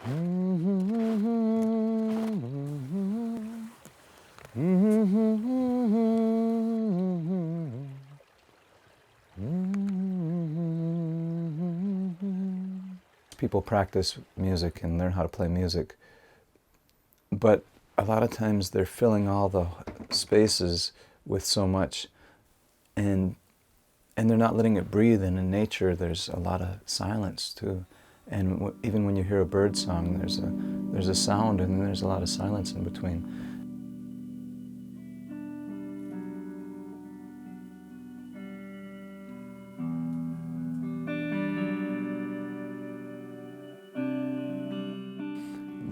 People practice music and learn how to play music, but a lot of times they're filling all the spaces with so much, and they're not letting it breathe. And in nature, there's a lot of silence too. And even when you hear a bird song, there's a sound, and then there's a lot of silence in between.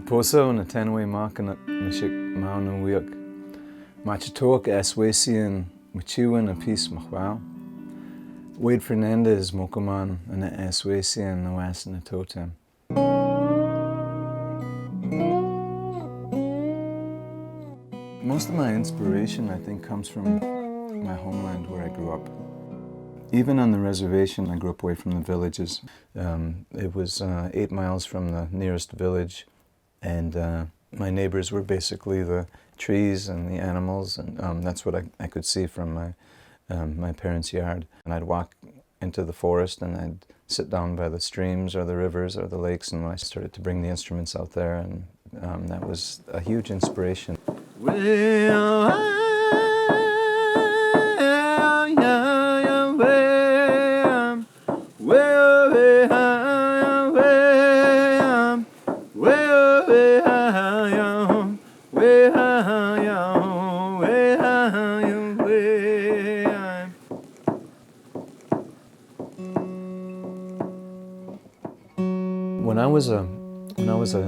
Poso na tanwe makana mishik mauna wiak. Machitok aswesian machiwan a piece mahwao. Wade Fernandez mokaman and aswesian na wasana totem. Most of my inspiration, I think, comes from my homeland where I grew up. Even on the reservation, I grew up away from the villages. It was 8 miles from the nearest village. And my neighbors were basically the trees and the animals, and that's what I could see from my parents' yard. And I'd walk into the forest, and I'd sit down by the streams or the rivers or the lakes, and I started to bring the instruments out there, and that was a huge inspiration. When I was a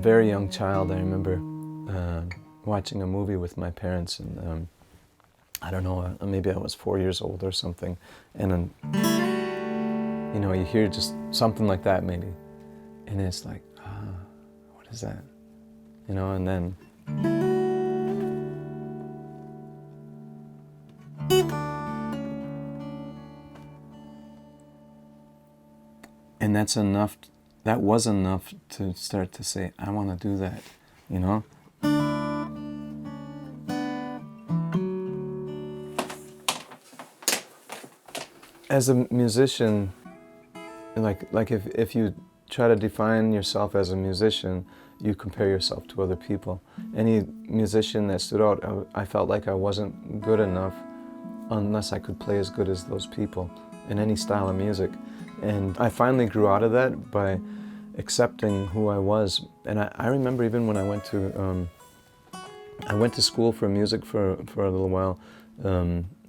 very young child, I remember watching a movie with my parents, and I don't know, maybe I was 4 years old or something, and then, you know, you hear just something like that maybe, and it's like, what is that? You know, and then that's enough. That was enough to start to say, I want to do that, you know? As a musician, like if you try to define yourself as a musician, you compare yourself to other people. Any musician that stood out, I felt like I wasn't good enough unless I could play as good as those people in any style of music. And I finally grew out of that by accepting who I was. And I remember even when I went to school for music for a little while,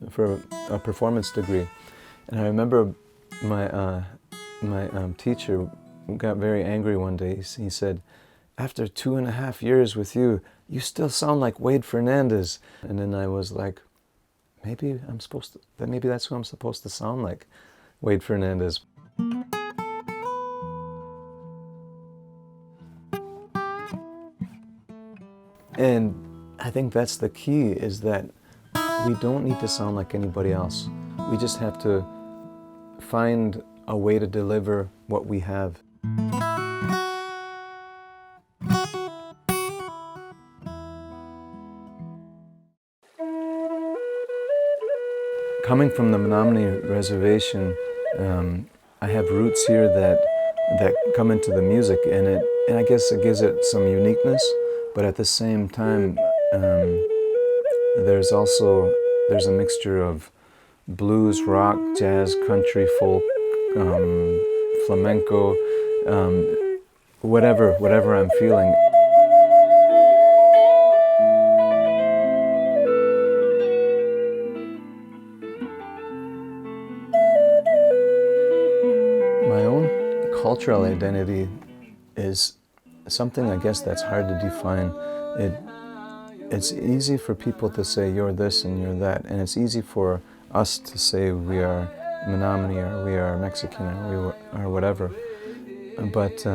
for a performance degree. And I remember my teacher got very angry one day. He said, "After 2.5 years with you, you still sound like Wade Fernandez." And then I was like, maybe that's who I'm supposed to sound like, Wade Fernandez. And I think that's the key, is that we don't need to sound like anybody else. We just have to find a way to deliver what we have. Coming from the Menominee Reservation, I have roots here that come into the music, and I guess it gives it some uniqueness. But at the same time, there's a mixture of blues, rock, jazz, country, folk, flamenco, whatever I'm feeling. My own cultural identity is something, I guess, that's hard to define. It's easy for people to say you're this and you're that, and it's easy for us to say we are Menominee or we are Mexican or whatever. But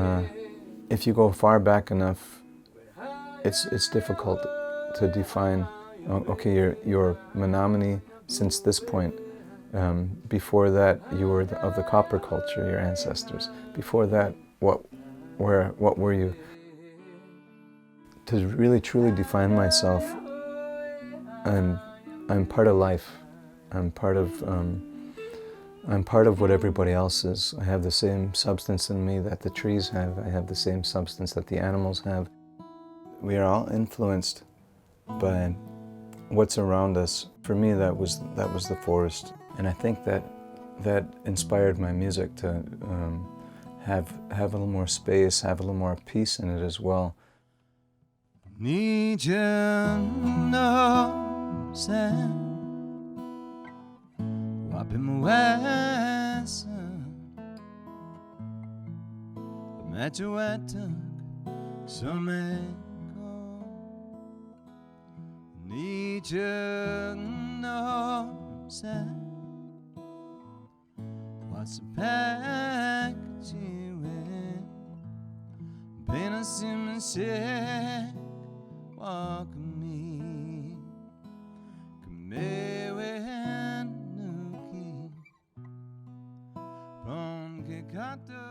if you go far back enough, it's difficult to define. Okay, you're Menominee since this point. Before that, you were of the copper culture, your ancestors. Before that, what were you? To really truly define myself, I'm part of life. I'm part of what everybody else is. I have the same substance in me that the trees have. I have the same substance that the animals have. We are all influenced by what's around us. For me, that was the forest, and I think that inspired my music to have a little more space, have a little more peace in it as well. Need you know, Sam, wapim wesa, machueta, someko. Need you know, Sam, what's the package you in? Been a sim shake. Walk me, come nuki, from Kikato.